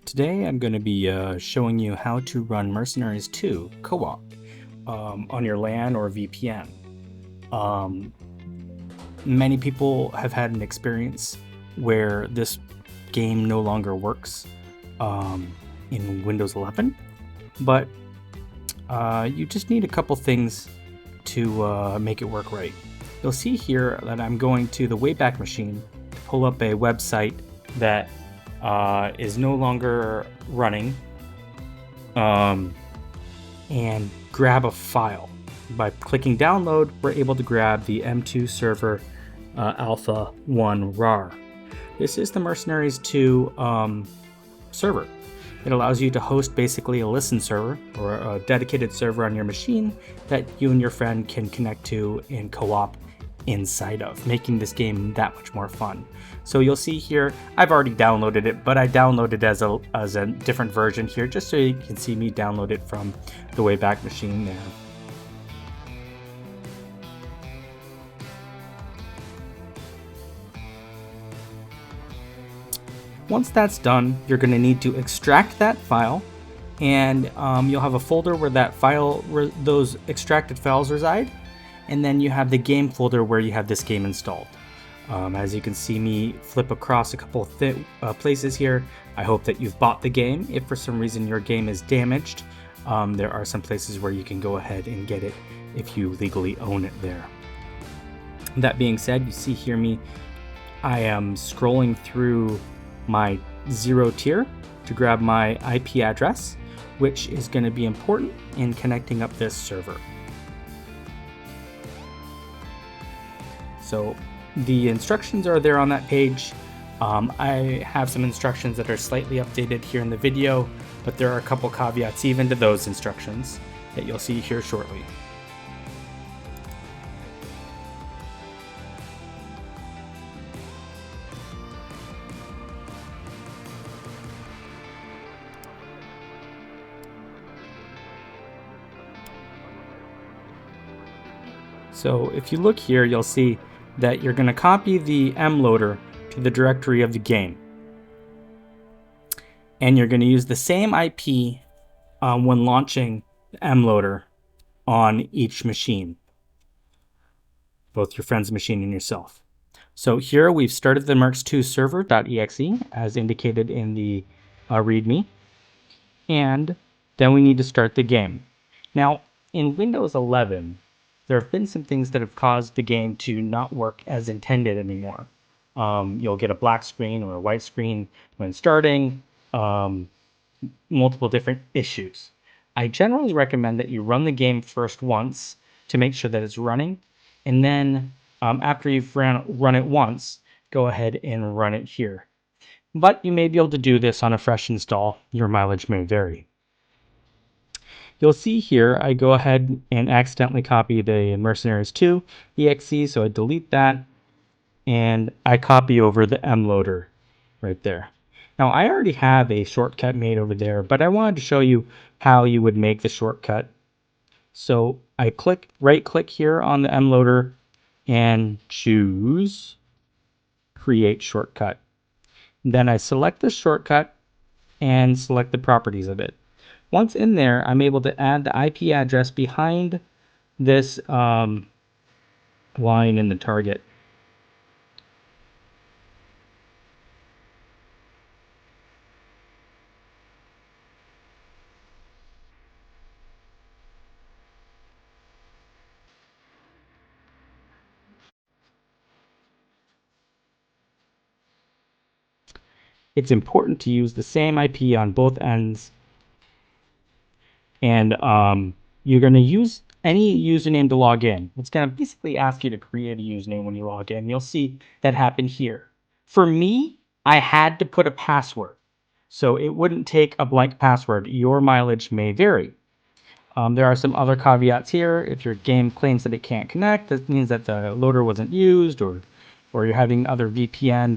Today I'm going to be showing you how to run Mercenaries 2 co-op on your LAN or VPN. Many people have had an experience where this game no longer works in Windows 11, but you just need a couple things to make it work right. You'll see here that I'm going to the Wayback Machine to pull up a website that is no longer running, and grab a file. By clicking download, we're able to grab the M2 server alpha 1 RAR. This is the Mercenaries 2 server. It allows you to host basically a listen server or a dedicated server on your machine that you and your friend can connect to and co-op inside of, making this game that much more fun. So you'll see here, I've already downloaded it, but I downloaded as a different version here, just so you can see me download it from the Wayback Machine there. Once that's done, you're going to need to extract that file, and you'll have a folder where that file, those extracted files reside, and then you have the game folder where you have this game installed. As you can see me flip across a couple of places here, I hope that you've bought the game. If for some reason your game is damaged, there are some places where you can go ahead and get it if you legally own it there. That being said, you see here I am scrolling through my 0 tier to grab my IP address, which is going to be important in connecting up this server. So the instructions are there on that page. I have some instructions that are slightly updated here in the video, but there are a couple caveats even to those instructions that you'll see here shortly. So if you look here, you'll see that you're going to copy the MLoader to the directory of the game. And you're going to use the same IP when launching the MLoader on each machine, both your friend's machine and yourself. So here we've started the Mercs2 server.exe as indicated in the README. And then we need to start the game. Now, in Windows 11, there have been some things that have caused the game to not work as intended anymore. You'll get a black screen or a white screen when starting, multiple different issues. I generally recommend that you run the game first once to make sure that it's running, and then after you've run it once, go ahead and run it here. But you may be able to do this on a fresh install. Your mileage may vary. You'll see here, I go ahead and accidentally copy the Mercenaries 2 exe, so I delete that, and I copy over the MLoader right there. Now, I already have a shortcut made over there, but I wanted to show you how you would make the shortcut. So I right-click here on the MLoader and choose Create Shortcut. Then I select the shortcut and select the properties of it. Once in there, I'm able to add the IP address behind this line in the target. It's important to use the same IP on both ends, and you're going to use any username to log in. It's going to basically ask you to create a username when you log in. You'll see that happen here. For me, I had to put a password, so it wouldn't take a blank password. Your mileage may vary. There are some other caveats here. If your game claims that it can't connect, that means that the loader wasn't used, or you're having other VPN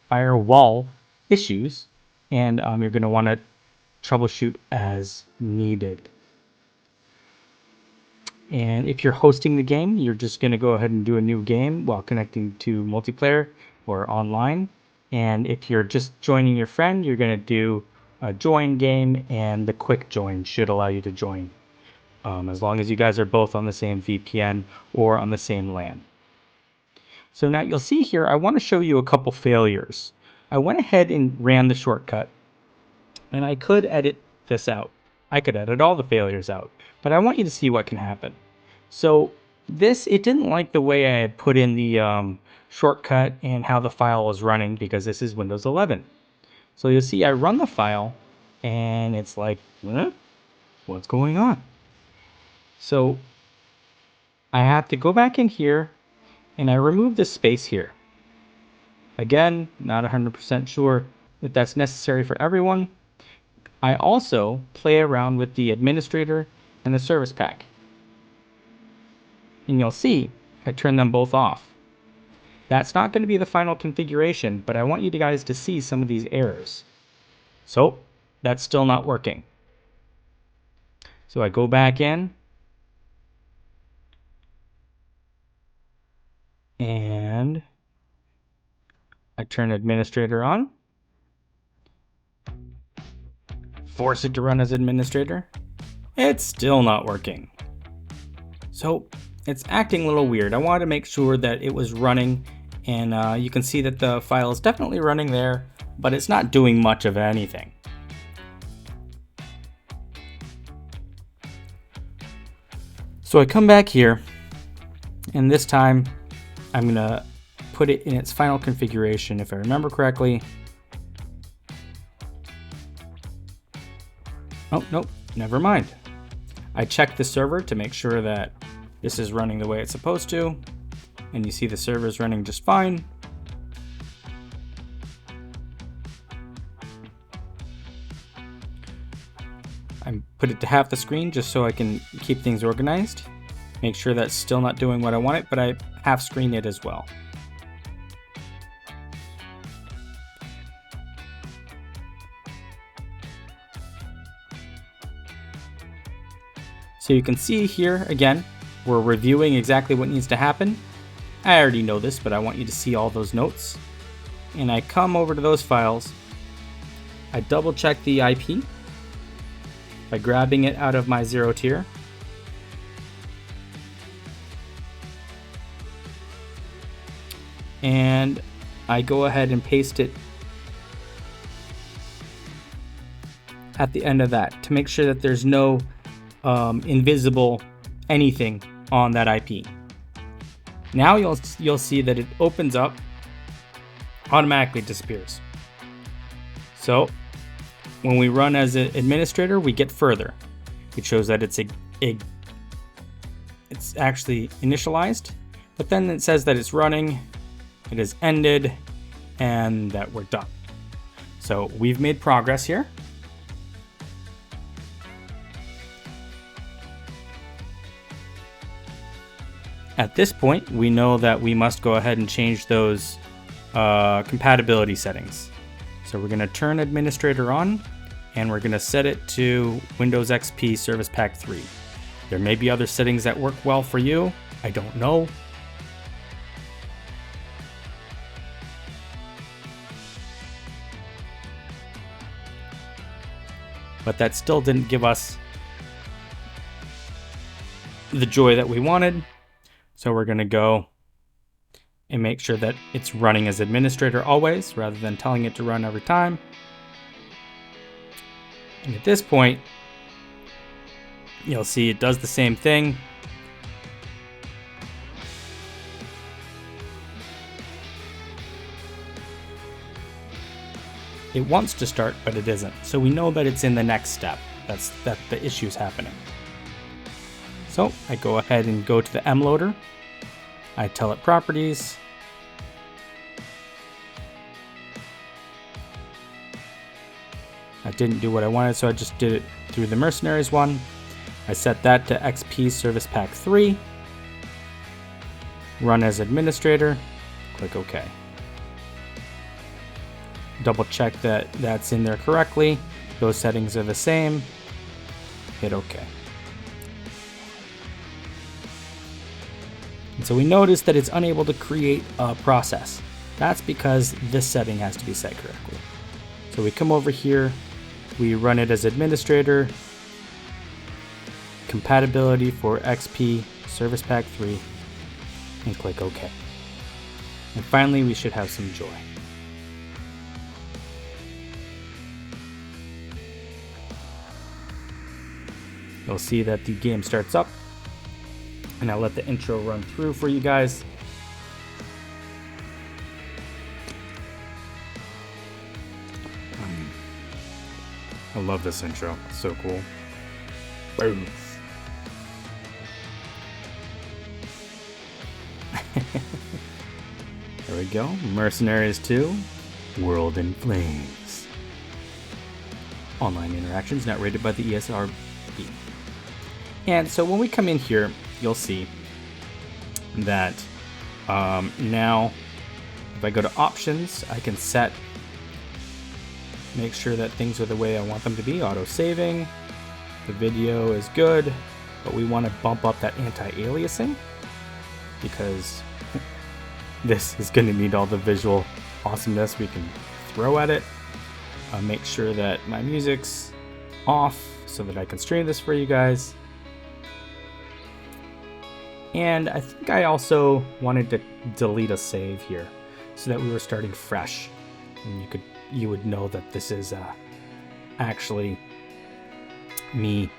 firewall issues, and you're going to want to troubleshoot as needed. And if you're hosting the game, you're just going to go ahead and do a new game while connecting to multiplayer or online. And if you're just joining your friend, you're going to do a join game, and the quick join should allow you to join, as long as you guys are both on the same VPN or on the same LAN. So now you'll see here, I want to show you a couple failures. I went ahead and ran the shortcut, and I could edit this out. I could edit all the failures out, but I want you to see what can happen. So it didn't like the way I had put in the shortcut and how the file was running, because this is Windows 11. So you'll see I run the file, and it's like, what's going on? So I have to go back in here, and I remove this space here. Again, not 100% sure if that's necessary for everyone. I also play around with the administrator and the service pack. And you'll see I turn them both off. That's not going to be the final configuration, but I want you guys to see some of these errors. So that's still not working. So I go back in, and I turn administrator on. Force it to run as administrator. It's still not working. So it's acting a little weird. I wanted to make sure that it was running, and you can see that the file is definitely running there, but it's not doing much of anything. So I come back here, and this time I'm gonna put it in its final configuration, if I remember correctly. Oh, nope, never mind. I checked the server to make sure that this is running the way it's supposed to, and you see the server is running just fine. I put it to half the screen just so I can keep things organized. Make sure that's still not doing what I want it, but I half screen it as well. So you can see here, again, we're reviewing exactly what needs to happen. I already know this, but I want you to see all those notes. And I come over to those files. I double check the IP by grabbing it out of my 0 tier. And I go ahead and paste it at the end of that to make sure that there's no invisible anything on that IP. Now you'll see that it opens up, automatically disappears. So when we run as an administrator, we get further. It shows that it's actually initialized, but then it says that it's running, it is ended, and that we're done. So we've made progress here. At this point, we know that we must go ahead and change those compatibility settings. So we're going to turn administrator on, and we're going to set it to Windows XP Service Pack 3. There may be other settings that work well for you. I don't know. But that still didn't give us the joy that we wanted. So we're going to go and make sure that it's running as administrator always, rather than telling it to run every time. And at this point, you'll see it does the same thing. It wants to start, but it isn't. So we know that it's in the next step. That the issue's happening. So I go ahead and go to the MLoader. I tell it properties. I didn't do what I wanted, so I just did it through the Mercenaries one. I set that to XP Service Pack 3. Run as administrator. Click OK. Double check that that's in there correctly. Those settings are the same. Hit OK. And so we notice that it's unable to create a process. That's because this setting has to be set correctly. So we come over here, we run it as administrator, compatibility for XP, Service Pack 3, and click OK. And finally, we should have some joy. You'll see that the game starts up, and I'll let the intro run through for you guys. I love this intro, it's so cool. Boom. There we go. Mercenaries 2, World in Flames. Online interactions not rated by the ESRB. And so when we come in here, you'll see that now if I go to options, I can make sure that things are the way I want them to be. Auto saving, the video is good, but we want to bump up that anti-aliasing because this is going to need all the visual awesomeness we can throw at it. Make sure that my music's off so that I can stream this for you guys. And I think I also wanted to delete a save here so that we were starting fresh, and you would know that this is actually me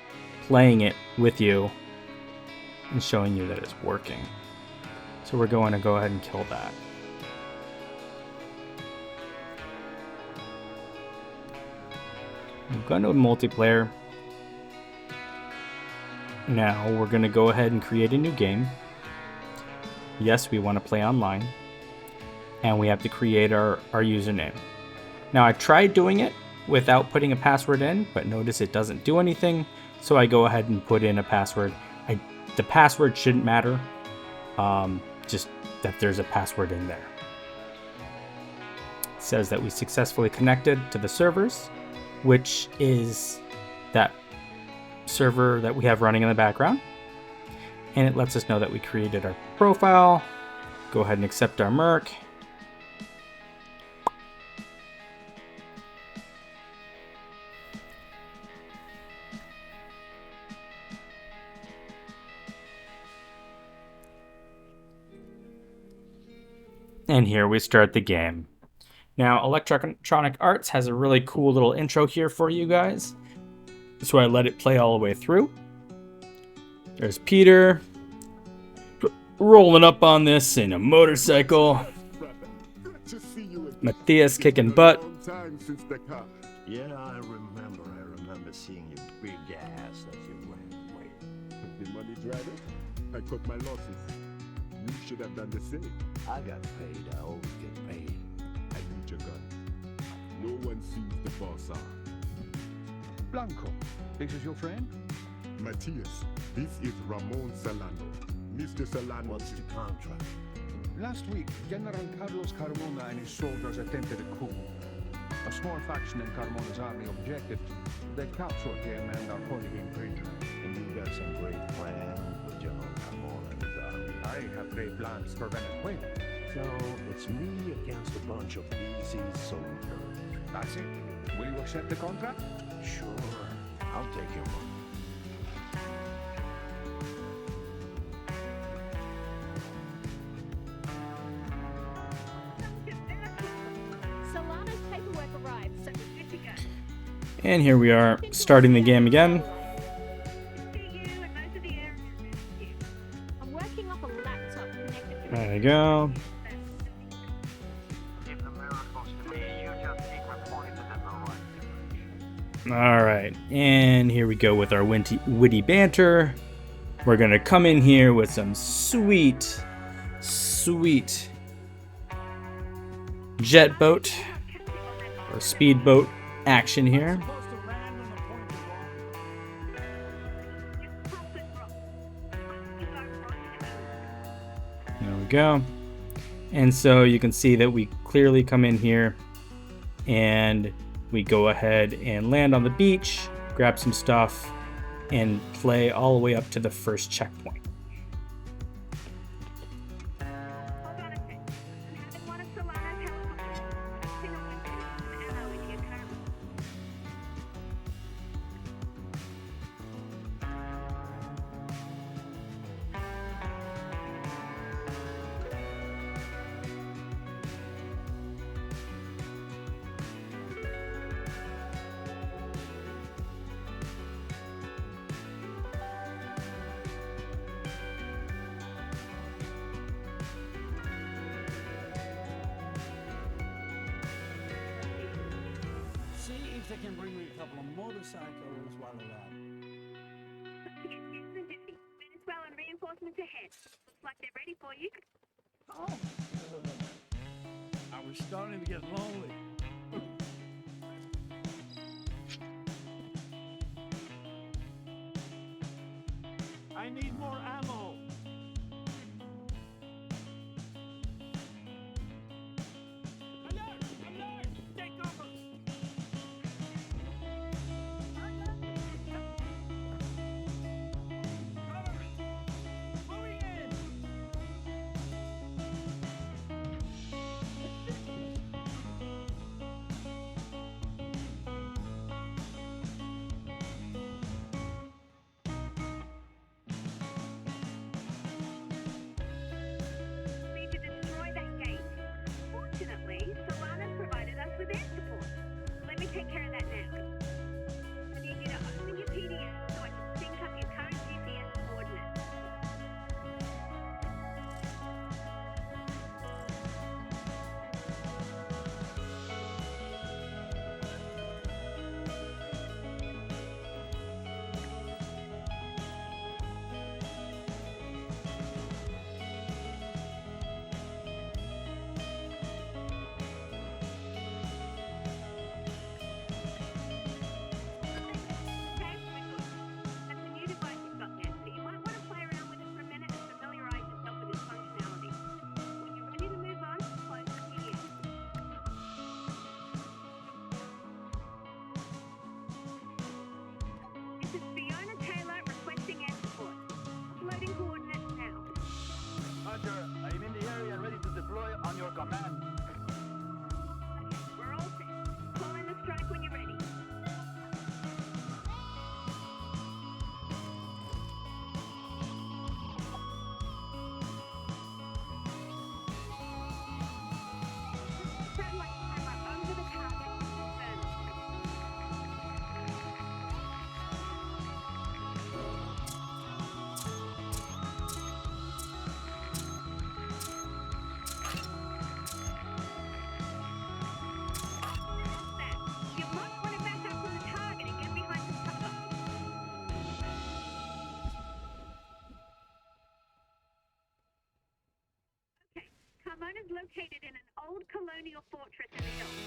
playing it with you and showing you that it's working. So we're going to go ahead and kill that. I'm going to multiplayer. Now we're going to go ahead and create a new game. Yes, we want to play online. And we have to create our username. Now I tried doing it without putting a password in, but notice it doesn't do anything. So I go ahead and put in a password. The password shouldn't matter. Just that there's a password in there. It says that we successfully connected to the servers, which is that server that we have running in the background. And it lets us know that we created our profile. Go ahead and accept our Merc. And here we start the game. Now, Electronic Arts has a really cool little intro here for you guys. So I let it play all the way through. There's Peter rolling up on this in a motorcycle. Matthias kicking butt. Yeah, I remember seeing you big ass as you went away. The money driver, I cut my losses. You should have done the same. I got paid, I always get paid. I need your gun. No one sees the boss arm. Blanco, this is your friend? Matthias, this is Ramon Solano. Mr. Solano. What's the contract? Last week, General Carlos Carmona and his soldiers attempted a coup. A small faction in Carmona's army objected. They captured him and are holding him prisoner. And you got some great plans for General Carmona and his army. I have great plans for Venezuela. So, it's me against a bunch of easy soldiers. That's it. Will you accept the contract? Sure, I'll take your money. Solano's paperwork arrived, so we're good to go. And here we are, starting the game again. I'm working off a laptop connected to There you go. All right, and here we go with our witty banter. We're gonna come in here with some sweet jet boat or speedboat action here. There we go. And so you can see that we clearly come in here and we go ahead and land on the beach, grab some stuff, and play all the way up to the first checkpoint. Hold on a sec. I'm having one of Solano's they can bring me a couple of motorcycles while they're out. Venezuelan reinforcements ahead. Looks like they're ready for you. Oh, I was starting to get lonely. I need more ammo. Alert! Alert! Take cover! Cover me! Moving in! Need to destroy that gate. Fortunately, Solana's provided us with air support. Let me take care of that now. I need you to open your PDF so I can sync up your current GPS coordinates. Okay, we're good. That's a new device you've got there, so you might want to play around with it for a minute and familiarize yourself with its functionality. When you're ready to move on, close the PDF. This is Fiona Taylor requesting air support. Uploading coordinates now. Roger, I'm in the area ready to deploy on your command. Okay, we're all set. Call in the strike when you're ready. Satellite camera over the target. Confirmed. That. You might want to back up from the target and get behind some cover. Okay, Carmona's located in an old colonial fortress in the hills.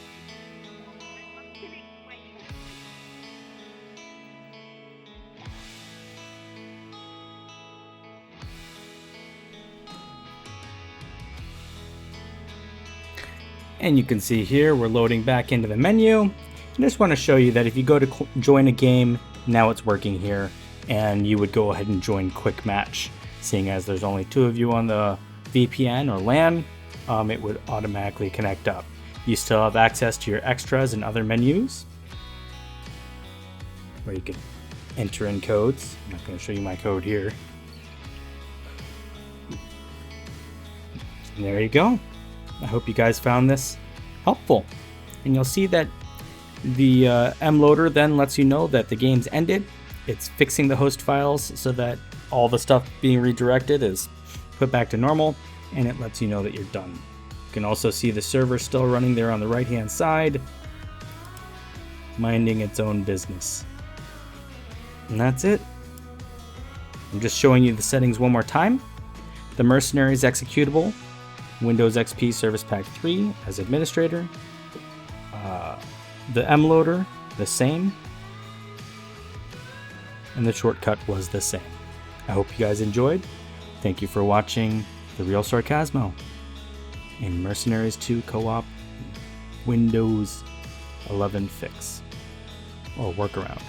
What's the next waypoint? And you can see here we're loading back into the menu. I just want to show you that if you go to join a game, now it's working here, and you would go ahead and join Quick Match. Seeing as there's only 2 of you on the VPN or LAN, it would automatically connect up. You still have access to your extras and other menus, where you can enter in codes. I'm not going to show you my code here. And there you go. I hope you guys found this helpful. And you'll see that the MLoader then lets you know that the game's ended. It's fixing the host files so that all the stuff being redirected is put back to normal, and it lets you know that you're done. You can also see the server still running there on the right hand side, minding its own business. And that's it. I'm just showing you the settings one more time. The Mercenaries executable, Windows XP Service Pack 3 as administrator. The MLoader, the same. And the shortcut was the same. I hope you guys enjoyed. Thank you for watching TheRealSarcasmO in Mercenaries 2 Co-op Windows 11 Fix or Workaround.